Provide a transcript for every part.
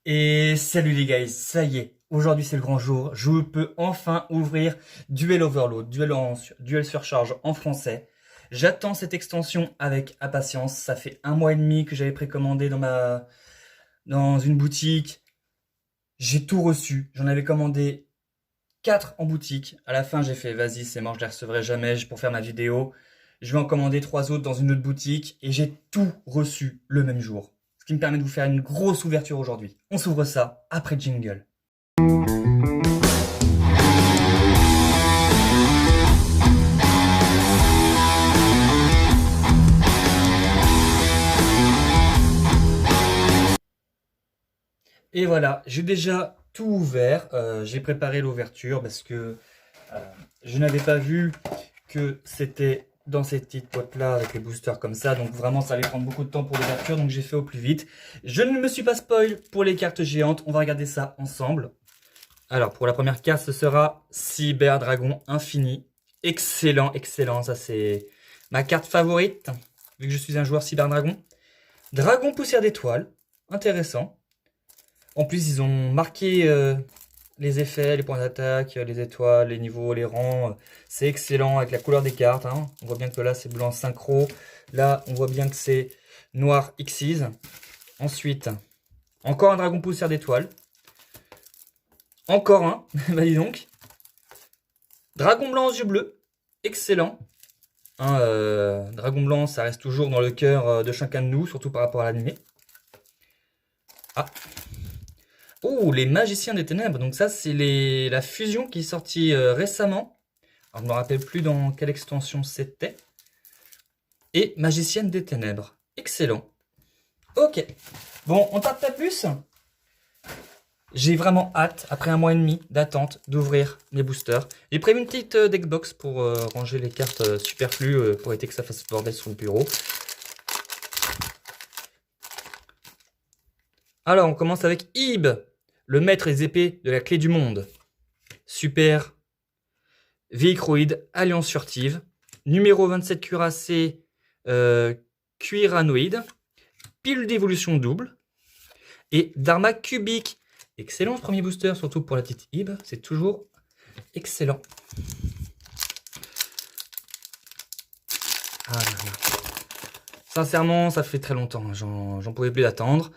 Et salut les guys, ça y est, aujourd'hui c'est le grand jour, je peux enfin ouvrir Duel Overload, Duel Surcharge en français. J'attends cette extension avec impatience, ça fait 1 mois et demi que j'avais précommandé dans une boutique. J'ai tout reçu, j'en avais commandé 4 en boutique. À la fin j'ai fait vas-y c'est mort, je les recevrai jamais pour faire ma vidéo. Je vais en commander 3 autres dans une autre boutique et j'ai tout reçu le même jour. Ce qui me permet de vous faire une grosse ouverture aujourd'hui. On s'ouvre ça après le jingle. Et voilà, j'ai déjà tout ouvert. J'ai préparé l'ouverture parce que euh, je n'avais pas vu que c'était dans cette petite boîte-là avec les boosters comme ça. Donc vraiment, ça allait prendre beaucoup de temps pour l'ouverture. Donc j'ai fait au plus vite. Je ne me suis pas spoil pour les cartes géantes. On va regarder ça ensemble. Alors, pour la première carte, ce sera Cyber Dragon Infini. Excellent, excellent. Ça, c'est ma carte favorite, vu que je suis un joueur Cyber Dragon. Dragon Poussière d'étoiles. Intéressant. En plus, ils ont marqué les effets, les points d'attaque, les étoiles, les niveaux, les rangs. C'est excellent avec la couleur des cartes. Hein. On voit bien que là, c'est blanc synchro. Là, on voit bien que c'est noir Xyz. Ensuite, encore un Dragon Poussière d'étoiles. Encore un, bah dis donc. Dragon blanc aux yeux bleus, excellent. Hein, Dragon blanc, ça reste toujours dans le cœur de chacun de nous, surtout par rapport à l'animé. Ah. Oh, les magiciens des ténèbres. Donc ça, c'est la fusion qui est sortie récemment. Alors, je ne me rappelle plus dans quelle extension c'était. Et magicienne des ténèbres. Excellent. Ok. Bon, on tarde pas plus. J'ai vraiment hâte, après 1 mois et demi d'attente, d'ouvrir mes boosters. J'ai prévu une petite deckbox pour ranger les cartes superflues pour éviter que ça fasse bordel sur le bureau. Alors, on commence avec Ib, le maître des épées de la clé du monde. Super. Véicroïde, alliance furtive. Numéro 27 cuirassé, cuiranoïde. Pile d'évolution double. Et Dharma cubique. Excellent ce premier booster, surtout pour la petite Ib. C'est toujours excellent. Ah, sincèrement, ça fait très longtemps. J'en pouvais plus d'attendre.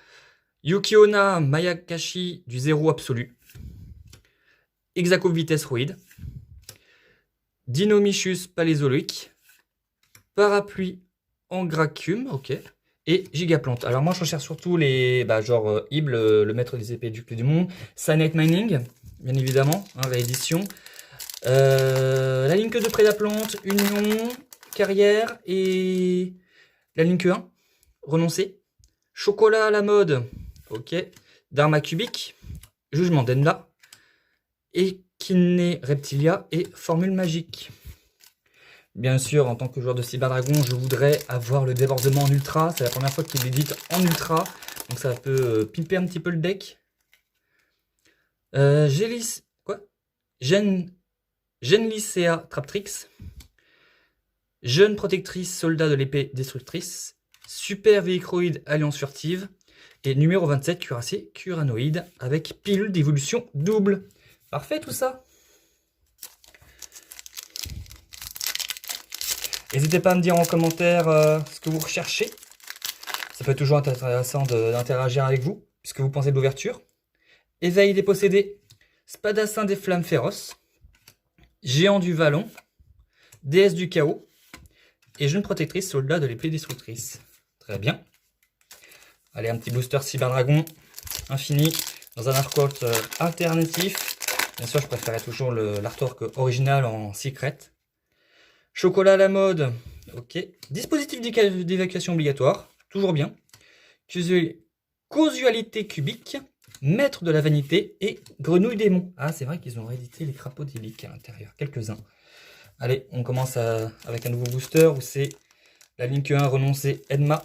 Yukiona Mayakashi du zéro absolu. Exaco vitesse roïde. Dinomichus palézoloïque. Parapluie angracium, ok. Et Gigaplante. Alors moi je recherche surtout les, genre Ib, le maître des épées du clé du monde. Cyanide Mining, bien évidemment, hein, réédition. La Link 2 Prédaplante, Union, Carrière et la Link 1, renoncer. Chocolat à la mode, ok. Dharma cubique, Jugement d'Enla. Echine Reptilia et Formule magique. Bien sûr, en tant que joueur de Cyber Dragon, je voudrais avoir le débordement en ultra. C'est la première fois qu'il l'édite en ultra. Donc ça peut pimper un petit peu le deck. Gélis... Quoi Genlicea Traptrix. Jeune protectrice soldat de l'épée destructrice. Super Véicroïde Alliance furtive. Et numéro 27 cuirassé Curanoïde avec pilule d'évolution double. Parfait tout ça. N'hésitez pas à me dire en commentaire ce que vous recherchez. Ça peut être toujours intéressant d'interagir avec vous, puisque vous pensez de l'ouverture. Éveil des possédés, Spadassin des flammes féroces, Géant du vallon, Déesse du chaos, et Jeune protectrice soldat de l'épée destructrice. Très bien. Allez, un petit booster Cyber Dragon infini, dans un artwork alternatif. Bien sûr, je préférais toujours l'artwork original en secret. Chocolat à la mode, ok. Dispositif d'évacuation obligatoire, toujours bien. Causalité cubique, maître de la vanité et grenouille démon. Ah, c'est vrai qu'ils ont réédité les crapauds d'Ilic à l'intérieur, quelques-uns. Allez, on commence avec un nouveau booster où c'est la Link 1 renoncée Edma.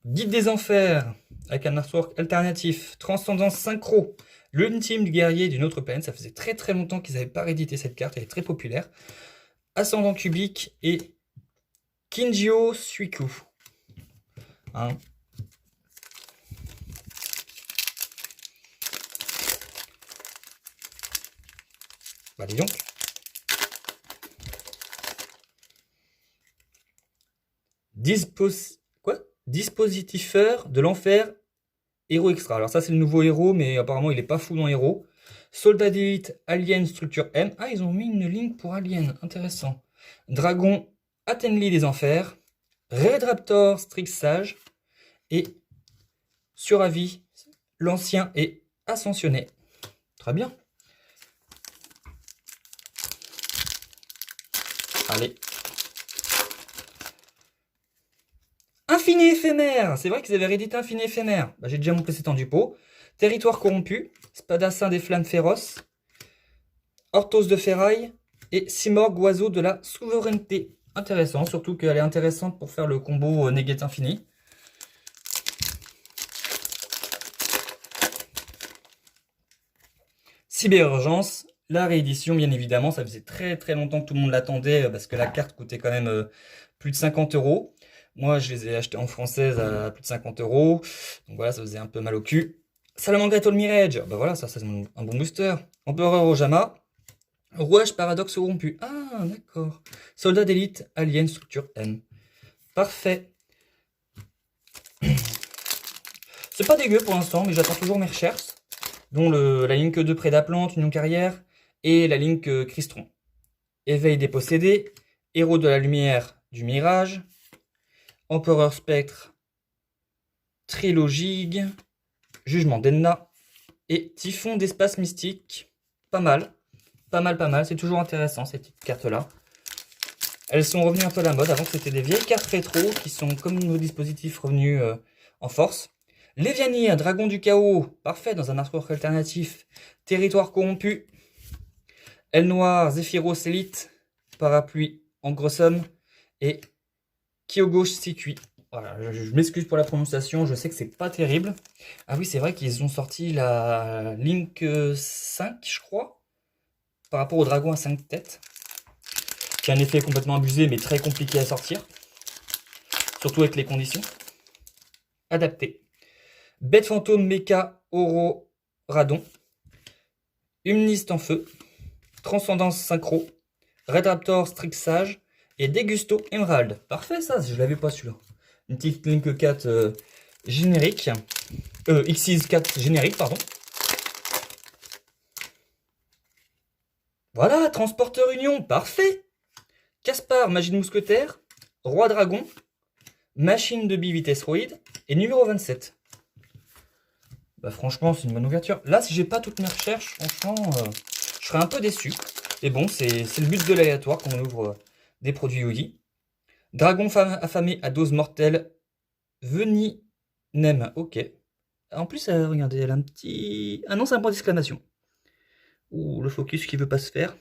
Guide des enfers, avec un artwork alternatif. Transcendance synchro, l'ultime guerrier d'une autre planète. Ça faisait très très longtemps qu'ils n'avaient pas réédité cette carte, elle est très populaire. Ascendant cubique et Kinjio Suiku. Hein. Bah dis donc. Dispositifeur de l'enfer, héros extra. Alors ça c'est le nouveau héros, mais apparemment il est pas fou dans héros. Soldat d'élite, Alien Structure M. Ah, ils ont mis une ligne pour Alien, intéressant. Dragon, Attenly des enfers. Red Raptor, Strix Sage. Et sur avis, l'ancien est ascensionné. Très bien. Allez. Infini éphémère. C'est vrai qu'ils avaient réédité Infini éphémère. Bah, j'ai déjà mon précédent du pot. Territoire corrompu. Spadassin des flammes féroces. Orthos de ferraille. Et Simorgue, oiseau de la souveraineté. Intéressant, surtout qu'elle est intéressante pour faire le combo Negate Infini. Cyberurgence, la réédition bien évidemment, ça faisait très très longtemps que tout le monde l'attendait parce que la carte coûtait quand même plus de 50 €. Moi je les ai achetés en française à plus de 50 €, donc voilà, ça faisait un peu mal au cul. Salamandre Toll Mirage, bah voilà, ça c'est un bon booster. Empereur Ojama, Rouage Paradoxe corrompu, ah d'accord. Soldat d'élite, Alien Structure M. Parfait. C'est pas dégueu pour l'instant, mais j'attends toujours mes recherches, dont la Link 2 Prédaplante, Union Carrière, et la Link Crystron. Éveil des possédés, Héros de la lumière du mirage, Empereur Spectre, Trilogie, Jugement d'Enna, et Typhon d'espace mystique. Pas mal, pas mal, pas mal. C'est toujours intéressant ces petites cartes-là. Elles sont revenues un peu à la mode. Avant, c'était des vieilles cartes rétro qui sont, comme nos dispositifs, revenus en force. Lévianir, Dragon du Chaos, parfait dans un artwork alternatif. Territoire corrompu. Aile Noire, Zephyros Elite, Parapluie en grosse somme. Et Kyogo Shikui. Voilà, je m'excuse pour la prononciation, je sais que c'est pas terrible. Ah oui, c'est vrai qu'ils ont sorti la Link 5, je crois, par rapport au dragon à 5 têtes. Qui a un effet complètement abusé, mais très compliqué à sortir. Surtout avec les conditions. Adapté. Bête fantôme, Mecha, Oro, Radon. Humniste en feu. Transcendance synchro. Red Raptor, Strix Sage. Et Dégusto Emerald. Parfait ça, je l'avais pas celui-là. Une petite Link 4 générique. Xyz 4 générique, pardon. Voilà, Transporteur Union, parfait. Caspar, Magie de Mousquetaire. Roi Dragon. Machine de Bivitesse Roid. Et numéro 27. Bah franchement, c'est une bonne ouverture. Là, si j'ai pas toutes mes recherches, franchement, je serais un peu déçu. Mais bon, c'est le but de l'aléatoire quand on ouvre des produits Yogi. Dragon affamé à dose mortelle. Nem, ok. En plus, regardez, elle a un petit... Ah non, c'est un point d'exclamation. Ouh, le focus qui veut pas se faire.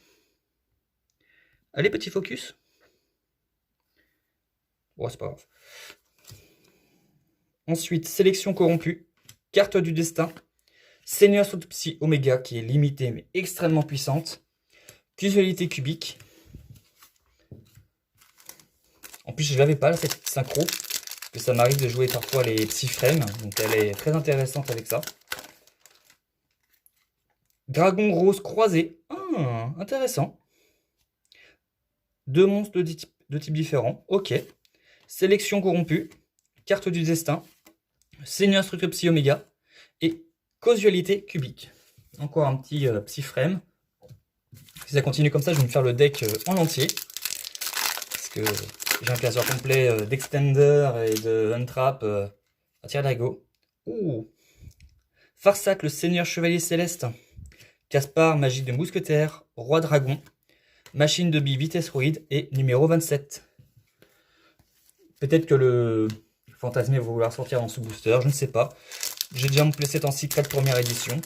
Allez, petit focus. Bon, c'est pas grave. Ensuite, sélection corrompue. Carte du destin. Seigneur Psy Oméga qui est limitée mais extrêmement puissante. Causalité cubique. En plus, je l'avais pas cette synchro. Parce que ça m'arrive de jouer parfois les Psy-Frames. Donc elle est très intéressante avec ça. Dragon rose croisé. Ah, intéressant. Deux monstres de types différents. Ok. Sélection corrompue. Carte du destin. Seigneur Structure Psy Oméga. Et causalité cubique. Encore un petit Psy-Frame. Si ça continue comme ça, je vais me faire le deck en entier. Parce que j'ai un classeur complet d'Extender et de Untrap à tir d'Ago. Ouh. Farsac, le Seigneur Chevalier Céleste. Caspar, Magie de Mousquetaire. Roi Dragon. Machine de Bille, Vitesse Roid et numéro 27. Peut-être que le Fantasmé va vouloir sortir dans ce booster, je ne sais pas. J'ai déjà mon playset en secret première édition.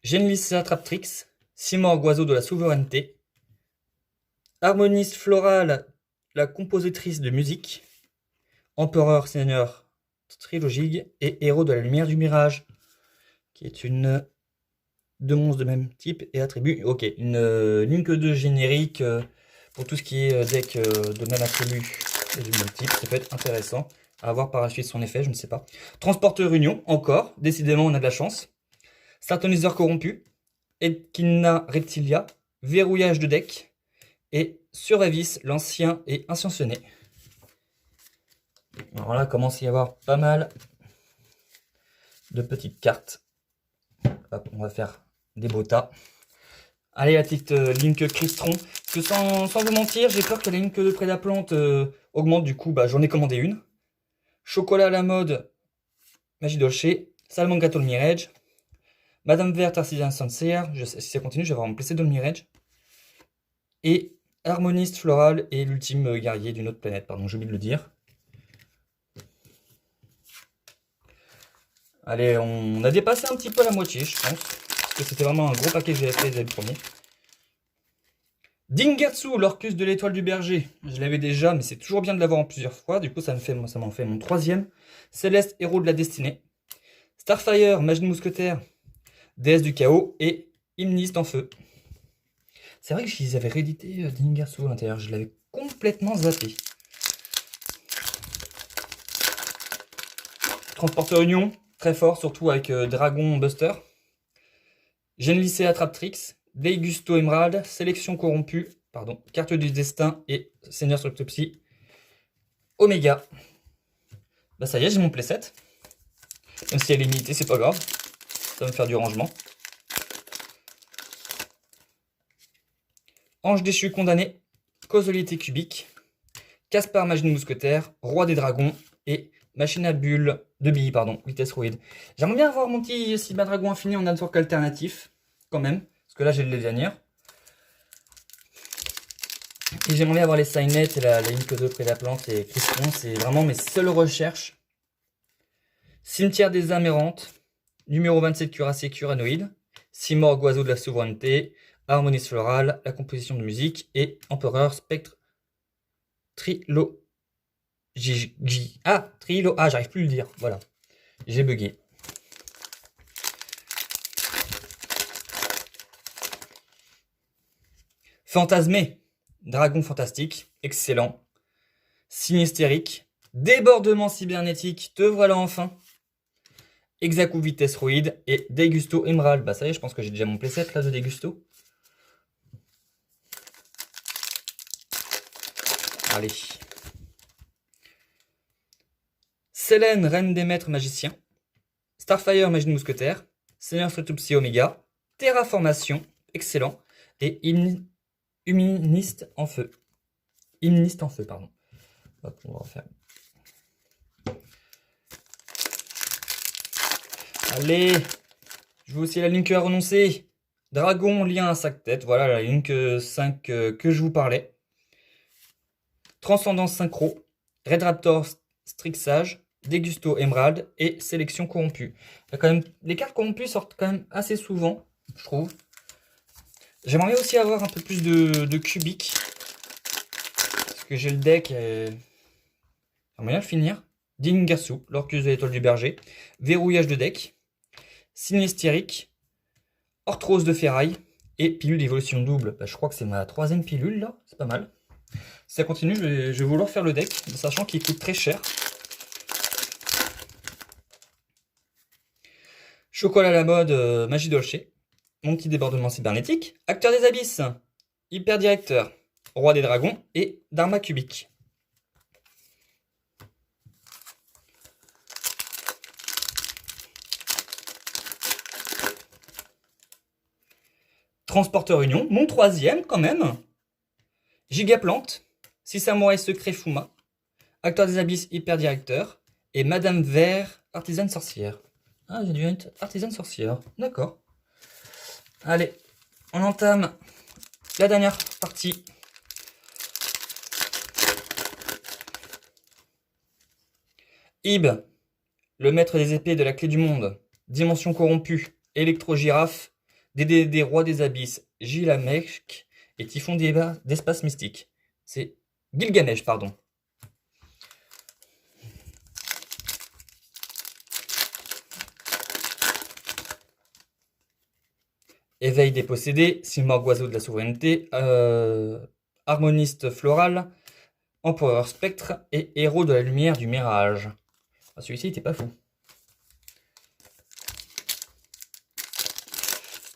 Genlissa Traptrix, Simorgue oiseau de la souveraineté. Harmoniste Florale, la compositrice de musique. Empereur Seigneur Trilogique et Héros de la lumière du mirage, qui est une deux monstres de même type et attribut. Ok, une Link 2 générique pour tout ce qui est deck de même attribut et du même type. Ça peut être intéressant à voir par la suite son effet, je ne sais pas. Transporteur Union, encore. Décidément, on a de la chance. Sartoniseur corrompu. Edkina Reptilia. Verrouillage de deck. Et Survivis, l'ancien et ascensionné. Alors là, commence à y avoir pas mal de petites cartes. Hop, on va faire des beaux tas. Allez, la petite Link Crystron. Parce que sans vous mentir, j'ai peur que la Link de Prédaplante augmente. Du coup, bah, j'en ai commandé une. Chocolat à la mode, Magie Dolce. Salmon Gâteau de Mirage. Madame Verte, Artisan Sincère. Si ça continue, je vais avoir mon PC de Mirage. Et Harmoniste Floral et l'ultime guerrier d'une autre planète. Pardon, j'ai oublié de le dire. Allez, on a dépassé un petit peu la moitié, je pense. Parce que c'était vraiment un gros paquet que j'avais fait dès le premier. Dingatsu, l'Orcus de l'étoile du berger. Je l'avais déjà, mais c'est toujours bien de l'avoir en plusieurs fois. Du coup, ça m'en fait mon troisième. Céleste, héros de la destinée. Starfire, mage de mousquetaire. Déesse du chaos. Et Hymniste en feu. C'est vrai que j'y avais réédité Dingatsu à l'intérieur. Je l'avais complètement zappé. Transporteur Union, très fort, surtout avec Dragon Buster. Genlycée Attrape-Trix. Deigusto Emerald, Sélection corrompue, pardon, Carte du destin et Seigneur sur l'autopsie. Oméga. Bah ça y est, j'ai mon playset. Même si elle est limitée, c'est pas grave. Ça va me faire du rangement. Ange déchu condamné, Causalité cubique, Caspar Magie de mousquetaire, Roi des dragons et Machine à bulles de billes, pardon, vitesse roïde. J'aimerais bien avoir mon petit Silba Dragon infini en network alternatif, quand même, parce que là j'ai le Lévianière. Et j'aimerais bien avoir les Signet et la Link 2 Prédaplante et Crystron, c'est vraiment mes seules recherches. Cimetière des âmes errantes, numéro 27 cuirassé curanoïde, Simorgue oiseau de la souveraineté, Harmonie florale, la composition de musique et Empereur spectre Trilo. Trilo. Ah, j'arrive plus à le dire, voilà. J'ai bugué. Fantasmé, dragon fantastique, excellent. Sinistérique, débordement cybernétique, te voilà enfin. Exacou vitesse roïde et Degusto Emerald. Bah ça y est, je pense que j'ai déjà mon playset là de Degusto. Allez. Selene, reine des maîtres magiciens. Starfire, magie de mousquetaire. Seigneur Strutopsy Omega. Terraformation, excellent. Et Hymniste en feu. Hymniste en feu, pardon. Hop, on va refaire. Allez. Je veux aussi la Link à renoncer. Dragon, lien à sac tête. Voilà la Link 5 que je vous parlais. Transcendance synchro. Red Raptor Strixage. Degusto Emerald et Sélection corrompue. Il y a quand même, les cartes corrompues sortent quand même assez souvent, je trouve. J'aimerais aussi avoir un peu plus de cubiques. Parce que j'ai le deck. J'aimerais bien le finir. Dingatsu, l'Orcus de l'étoile du berger. Verrouillage de deck. Sinistérique. Orthrose de ferraille. Et pilule d'évolution double. Bah, je crois que c'est ma troisième pilule là. C'est pas mal. Si ça continue, je vais vouloir faire le deck. Sachant qu'il coûte très cher. Chocolat à la mode, Magie Dolce. Mon petit débordement cybernétique. Acteur des abysses. Hyper directeur. Roi des dragons. Et Dharma cubique. Transporteur Union. Mon troisième quand même. Gigaplante. 6 samouraïs secrets Fuma. Acteur des abysses hyper directeur. Et Madame Vert, artisane sorcière. Ah, j'ai dû être artisane sorcière. D'accord. Allez, on entame la dernière partie. Ib, le maître des épées de la clé du monde. Dimension corrompue. Électro-girafe. DDD, roi des abysses. Gilamech et Typhon d'espace mystique. C'est Gilgamesh, pardon. Éveil des possédés, Simorgh oiseau de la souveraineté, harmoniste floral, empereur spectre et héros de la lumière du mirage. Ah, celui-ci était pas fou.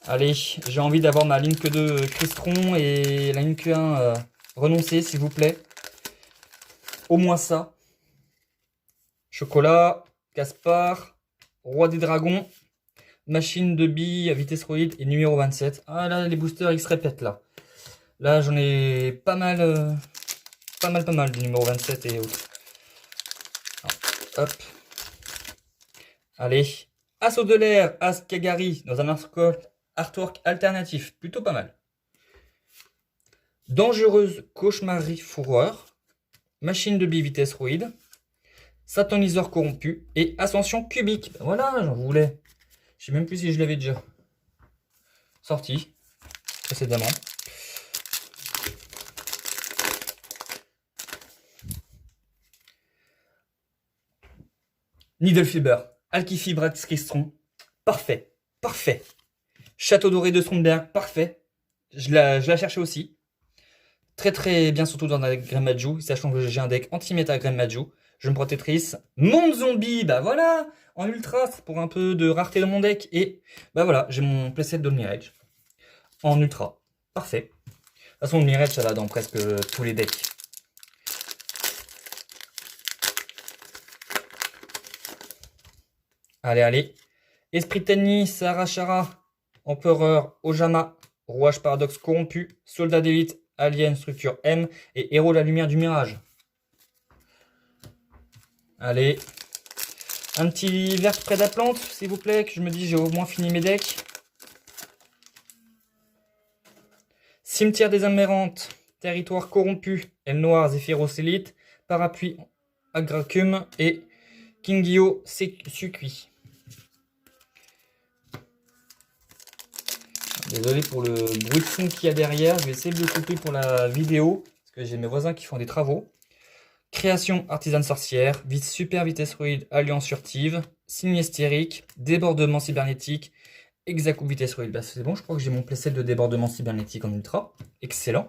Allez, j'ai envie d'avoir ma Link 2 Crystron et la Link 1 renoncée, s'il vous plaît. Au moins ça. Chocolat, Caspar, Roi des Dragons, Machine de billes, Vitesse Roïde et numéro 27. Ah là, les boosters, ils se répètent là. Là, j'en ai pas mal du numéro 27 et autres. Alors, hop. Allez. Assaut de l'air, As Kagari dans un artwork alternatif. Plutôt pas mal. Dangereuse Cauchemarie Fourreur. Machine de billes, Vitesse Roïde. Sataniseur corrompu et Ascension cubique. Ben voilà, j'en voulais. Je sais même plus si je l'avais déjà sorti précédemment. Needlefiber, Alkifibrax Crystron, parfait, parfait. Château doré de Stromberg, parfait. Je la cherchais aussi. Très très bien, surtout dans la Greymaju, sachant que j'ai un deck anti-méta Greymaju. Je me protectrice. Monde zombie, bah voilà, en ultra, pour un peu de rareté dans mon deck. Et bah voilà, j'ai mon playset de Mirage en ultra. Parfait. De toute façon, le Mirage, ça va dans presque tous les decks. Allez, allez. Esprit Tenni, Sarachara, Empereur, Ojama, Rouage Paradoxe corrompu, Soldat d'élite, Alien, Structure M et Héros de la lumière du mirage. Allez. Un petit vert près de la plante, s'il vous plaît, que je me dis j'ai au moins fini mes decks. Cimetière des Amérantes, Territoire corrompu, Aile Noire, Zephyros Elite, Parapluie, Agracum et Kingyo Sucui. Désolé pour le bruit de son qu'il y a derrière, je vais essayer de le couper pour la vidéo, parce que j'ai mes voisins qui font des travaux. Création artisane sorcière, super vitesse ruide, alliance furtive, signe hystérique, débordement cybernétique, exacou vitesse ruide. Bah, c'est bon, je crois que j'ai mon playset de débordement cybernétique en ultra. Excellent.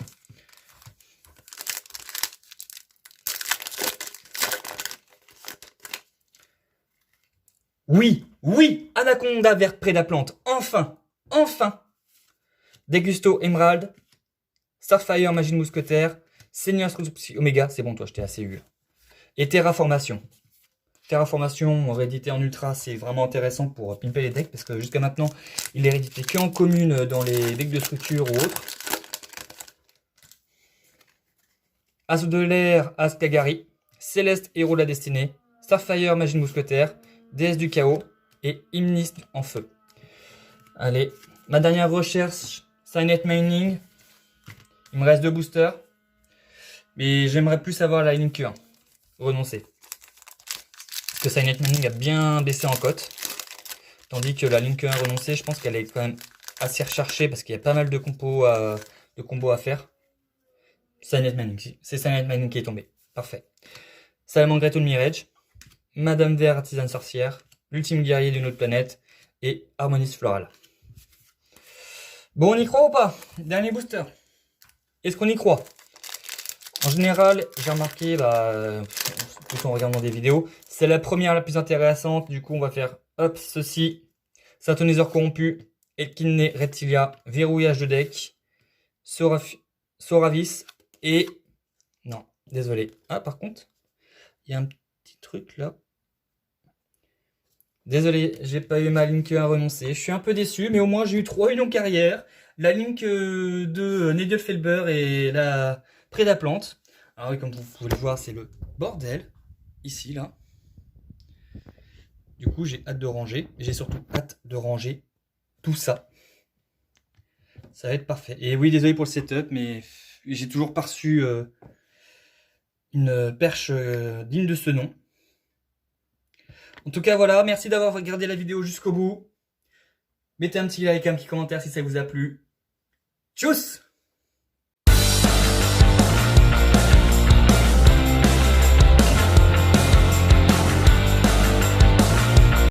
Oui, oui, Anaconda verte près de la plante. Enfin, enfin. Dégusto Emerald, Starfire Magie de Mousquetaire, Seigneur Oméga, c'est bon toi, je t'ai assez eu. Et Terraformation. Terraformation réédité en ultra, c'est vraiment intéressant pour pimper les decks, parce que jusqu'à maintenant, il est réédité que en commune dans les decks de structure ou autres. As de l'air, As Kagari, Céleste Héros de la Destinée, Starfire Magie de Mousquetaire, Déesse du Chaos et Hymniste en feu. Allez, ma dernière recherche, Signet Mining. Il me reste 2 boosters. Mais j'aimerais plus avoir la Link 1. Renoncer. Parce que Signet Mining a bien baissé en cote. Tandis que la Link 1 renoncée, je pense qu'elle est quand même assez recherchée parce qu'il y a pas mal de combos à faire. Signet Mining, c'est Signet Mining qui est tombé. Parfait. Salamandre de Mirage, Madame Vert, artisane sorcière, l'ultime guerrier d'une autre planète et Harmoniste Floral. Bon, on y croit ou pas? Dernier booster. Est-ce qu'on y croit? En général, j'ai remarqué, tout en regardant des vidéos, c'est la première la plus intéressante. Du coup, on va faire hop, ceci. Sataniseur corrompu, Elkinne Reptilia, verrouillage de deck, Soravis et... Non, désolé. Ah, par contre, il y a un petit truc là. Désolé, j'ai pas eu ma Link 1 renoncée. Je suis un peu déçu, mais au moins j'ai eu 3 unions carrière. La Link de Needlefiber et la Prédaplante. Alors oui, comme vous pouvez le voir, c'est le bordel. Ici, là. Du coup, j'ai hâte de ranger. J'ai surtout hâte de ranger tout ça. Ça va être parfait. Et oui, désolé pour le setup, mais j'ai toujours pas reçu une perche digne de ce nom. En tout cas, voilà. Merci d'avoir regardé la vidéo jusqu'au bout. Mettez un petit like, un petit commentaire si ça vous a plu. Tchuss!